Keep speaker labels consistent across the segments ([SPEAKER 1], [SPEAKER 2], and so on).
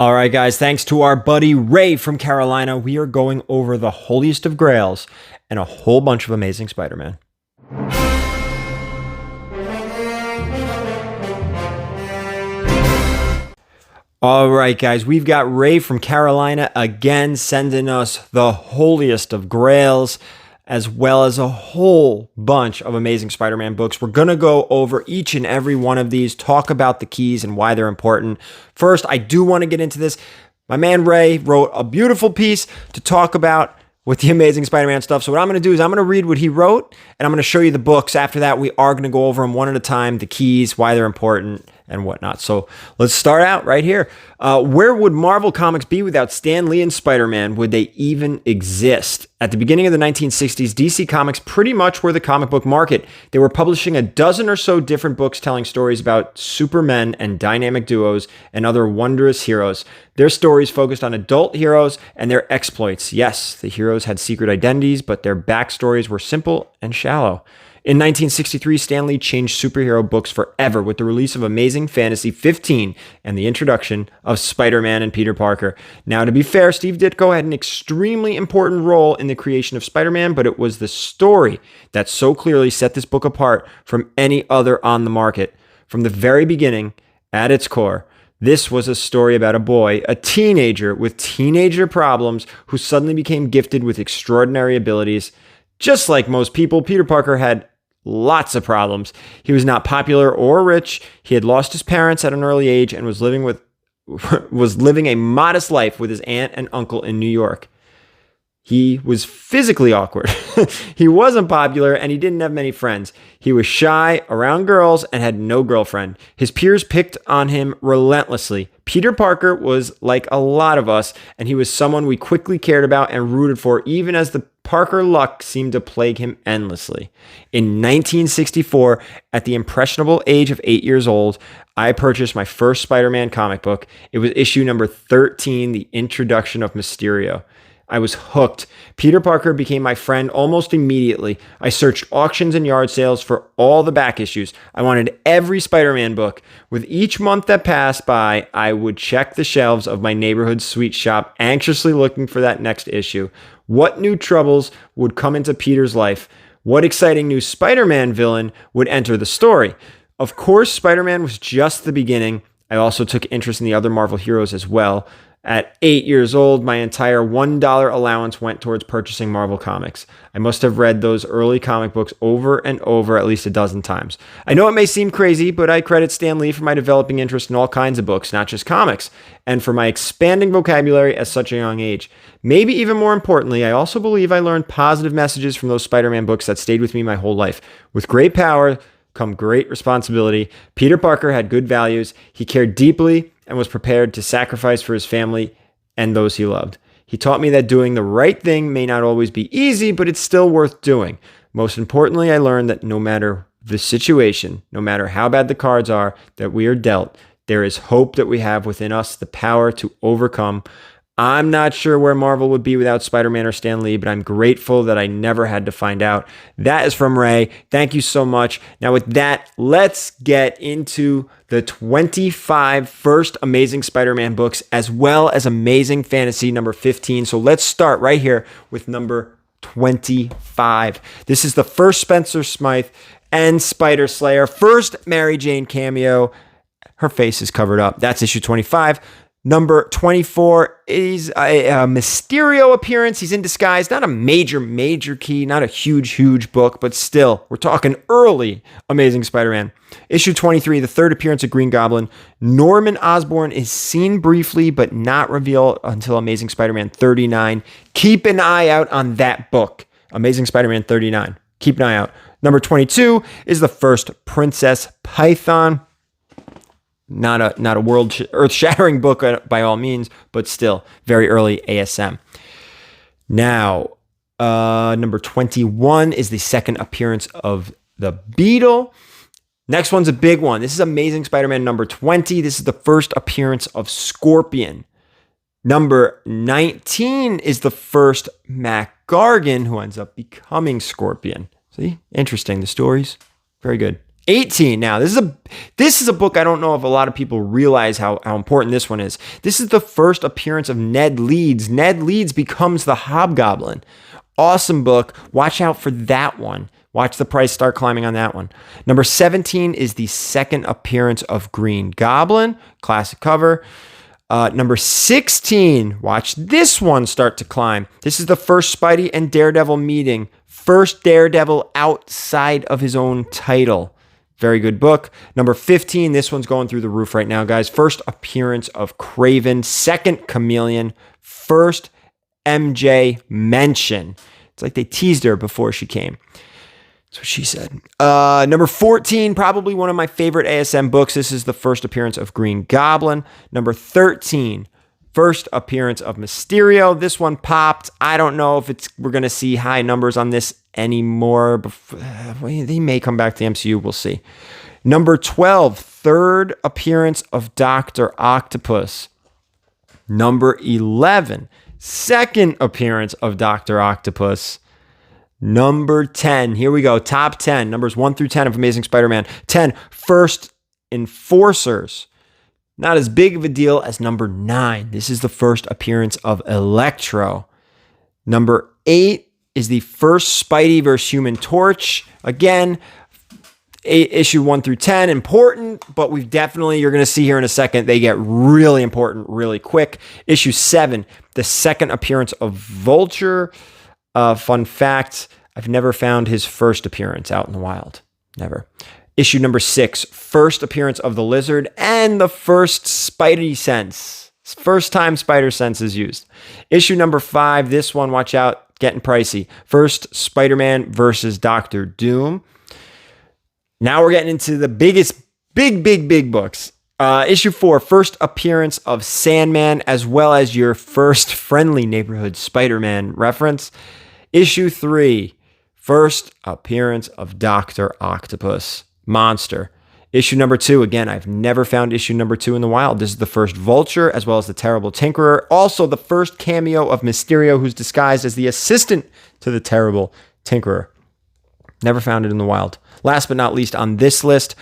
[SPEAKER 1] All right, guys, thanks to our buddy Ray from Carolina, we are going over the holiest of grails and a whole bunch of Amazing Spider-Man. All right, guys, we've got Ray from Carolina again sending us the holiest of grails, as well as a whole bunch of Amazing Spider-Man books. We're going to go over each and every one of these, talk about the keys and why they're important. First, I do want to get into this. My man Ray wrote a beautiful piece to talk about with the Amazing Spider-Man stuff. So what I'm going to do is I'm going to read what he wrote, and I'm going to show you the books. After that, we are going to go over them one at a time, the keys, why they're important, and whatnot. So let's start out right here. Where would Marvel Comics be without Stan Lee and Spider-Man? Would they even exist? At the beginning of the 1960s, DC Comics pretty much were the comic book market. They were publishing a dozen or so different books telling stories about supermen and dynamic duos and other wondrous heroes. Their stories focused on adult heroes and their exploits. Yes, the heroes had secret identities, but their backstories were simple and shallow. In 1963, Stan Lee changed superhero books forever with the release of Amazing Fantasy 15 and the introduction of Spider-Man and Peter Parker. Now, to be fair, Steve Ditko had an extremely important role in the creation of Spider-Man, but it was the story that so clearly set this book apart from any other on the market. From the very beginning, at its core, this was a story about a boy, a teenager with teenager problems who suddenly became gifted with extraordinary abilities. Just like most people, Peter Parker had lots of problems. He was not popular or rich. He had lost his parents at an early age and was living a modest life with his aunt and uncle in New York. He was physically awkward. He wasn't popular and he didn't have many friends. He was shy around girls and had no girlfriend. His peers picked on him relentlessly. Peter Parker was like a lot of us, and he was someone we quickly cared about and rooted for, even as the Parker luck seemed to plague him endlessly. In 1964, at the impressionable age of 8 years old, I purchased my first Spider-Man comic book. It was issue number 13, The Introduction of Mysterio. I was hooked. Peter Parker became my friend almost immediately. I searched auctions and yard sales for all the back issues. I wanted every Spider-Man book. With each month that passed by, I would check the shelves of my neighborhood sweet shop, anxiously looking for that next issue. What new troubles would come into Peter's life? What exciting new Spider-Man villain would enter the story? Of course, Spider-Man was just the beginning. I also took interest in the other Marvel heroes as well. At 8 years old, my entire $1 allowance went towards purchasing Marvel Comics. I must have read those early comic books over and over at least a dozen times. I know it may seem crazy, but I credit Stan Lee for my developing interest in all kinds of books, not just comics, and for my expanding vocabulary at such a young age. Maybe even more importantly, I also believe I learned positive messages from those Spider-Man books that stayed with me my whole life. With great power come great responsibility. Peter Parker had good values. He cared deeply and was prepared to sacrifice for his family and those he loved. He taught me that doing the right thing may not always be easy, but it's still worth doing. Most importantly, I learned that no matter the situation, no matter how bad the cards are that we are dealt, there is hope that we have within us the power to overcome. I'm not sure where Marvel would be without Spider-Man or Stan Lee, but I'm grateful that I never had to find out. That is from Ray. Thank you so much. Now with that, let's get into the 25 first Amazing Spider-Man books, as well as Amazing Fantasy number 15. So let's start right here with number 25. This is the first Spencer Smythe and Spider Slayer. First Mary Jane cameo. Her face is covered up. That's issue 25. Number 24 is a Mysterio appearance. He's in disguise. Not a major key, not a huge book, but still, we're talking early Amazing Spider-Man. Issue 23, the third appearance of Green Goblin. Norman Osborn is seen briefly, but not revealed until Amazing Spider-Man 39. Keep an eye out on that book, Amazing Spider-Man 39. Keep an eye out. Number 22 is the first Princess Python. Not a earth-shattering book by all means, but still very early ASM. Now, number 21 is the second appearance of the Beetle. Next one's a big one. This is Amazing Spider-Man number 20. This is the first appearance of Scorpion. Number 19 is the first Mac Gargan, who ends up becoming Scorpion. See? Interesting. The stories. Very good. 18 now. This is a book I don't know if a lot of people realize how important this one is. This is the first appearance of Ned Leeds. Ned Leeds becomes the Hobgoblin. Awesome book. Watch out for that one. Watch the price start climbing on that one. Number 17 is the second appearance of Green Goblin. Classic cover. Number 16, watch this one start to climb. This is the first Spidey and Daredevil meeting. First Daredevil outside of his own title. Very good book. Number 15, this one's going through the roof right now, guys. First appearance of Kraven. Second Chameleon. First MJ mention. It's like they teased her before she came. That's what she said. Number 14, probably one of my favorite ASM books. This is the first appearance of Green Goblin. Number 13, first appearance of Mysterio. This one popped. I don't know if we're going to see high numbers on this anymore. They may come back to the MCU. We'll see. Number 12, third appearance of Dr. Octopus. Number 11, second appearance of Dr. Octopus. Number 10, here we go, top 10, numbers 1 through 10 of Amazing Spider-Man. 10, first Enforcers. Not as big of a deal as number 9. This is the first appearance of Electro. Number 8 is the first Spidey vs. Human Torch. Again, issue 1 through 10, important, but you're going to see here in a second, they get really important really quick. Issue 7, the second appearance of Vulture. Fun fact, I've never found his first appearance out in the wild. Never. Issue number 6, first appearance of the Lizard and the first Spidey sense. First time Spider sense is used. Issue number 5, this one, watch out, getting pricey. First Spider-Man versus Doctor Doom. Now we're getting into the biggest, big books. Issue 4, first appearance of Sandman, as well as your first Friendly Neighborhood Spider-Man reference. Issue 3, first appearance of Dr. Octopus, Monster. Issue number 2, again, I've never found issue number 2 in the wild. This is the first Vulture, as well as the Terrible Tinkerer. Also, the first cameo of Mysterio, who's disguised as the assistant to the Terrible Tinkerer. Never found it in the wild. Last but not least on this list,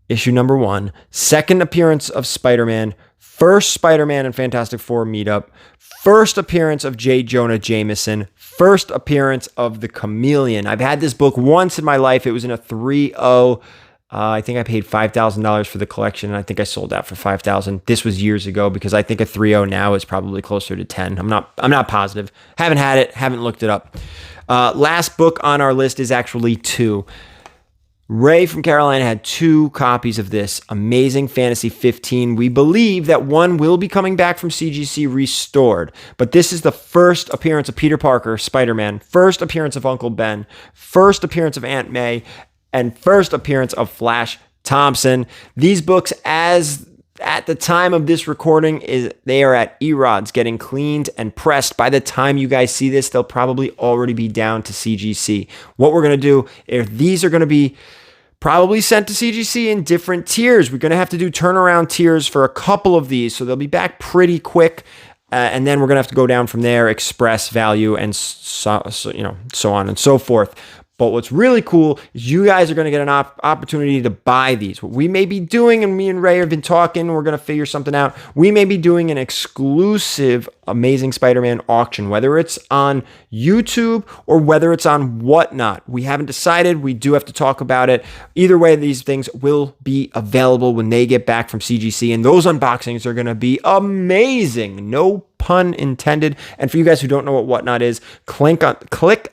[SPEAKER 1] issue number 1, second appearance of Spider-Man, first Spider-Man and Fantastic Four meetup, first appearance of J. Jonah Jameson, first appearance of the Chameleon. I've had this book once in my life. It was in a 3.0. I think I paid $5,000 for the collection, and I think I sold that for $5,000. This was years ago, because I think a 3.0 now is probably closer to 10. I'm not positive. Haven't had it. Haven't looked it up. Last book on our list is actually 2. Ray from Carolina had 2 copies of this. Amazing Fantasy 15. We believe that one will be coming back from CGC restored. But this is the first appearance of Peter Parker, Spider-Man, first appearance of Uncle Ben, first appearance of Aunt May, and first appearance of Flash Thompson. These books, as at the time of this recording, they are at Erod's getting cleaned and pressed. By the time you guys see this, they'll probably already be down to CGC. What we're going to do, if these are going to be probably sent to CGC in different tiers. We're going to have to do turnaround tiers for a couple of these, so they'll be back pretty quick. And then we're going to have to go down from there, express value, and so on and so forth. But what's really cool is you guys are going to get an opportunity to buy these. What we may be doing, and me and Ray have been talking, we're going to figure something out. We may be doing an exclusive Amazing Spider-Man auction, whether it's on YouTube or whether it's on Whatnot. We haven't decided. We do have to talk about it. Either way, these things will be available when they get back from CGC, and those unboxings are going to be amazing. No pun intended. And for you guys who don't know what Whatnot is, click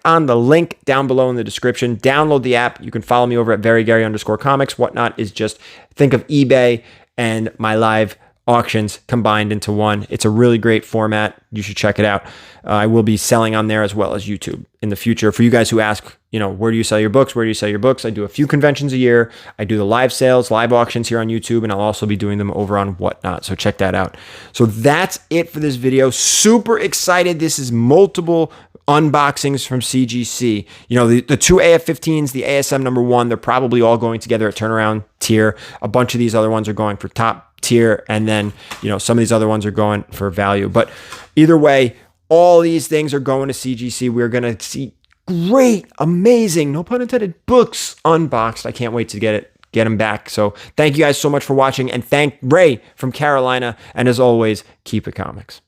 [SPEAKER 1] on the link down below in the description. Download the app. You can follow me over at VERYGARY_comics. Whatnot is just, think of eBay and my live auctions combined into one. It's a really great format. You should check it out. I will be selling on there as well as YouTube in the future. For you guys who ask, where do you sell your books? Where do you sell your books? I do a few conventions a year. I do the live sales, live auctions here on YouTube, and I'll also be doing them over on Whatnot. So check that out. So that's it for this video. Super excited. This is multiple unboxings from CGC. The 2 AF-15s, the ASM number 1, they're probably all going together at turnaround tier. A bunch of these other ones are going for top tier, and then some of these other ones are going for value. But either way, all these things are going to CGC. We're going to see great, amazing, no pun intended, books unboxed. I can't wait to get them back. So thank you guys so much for watching, and thank Ray from Carolina. And as always, keep it comics.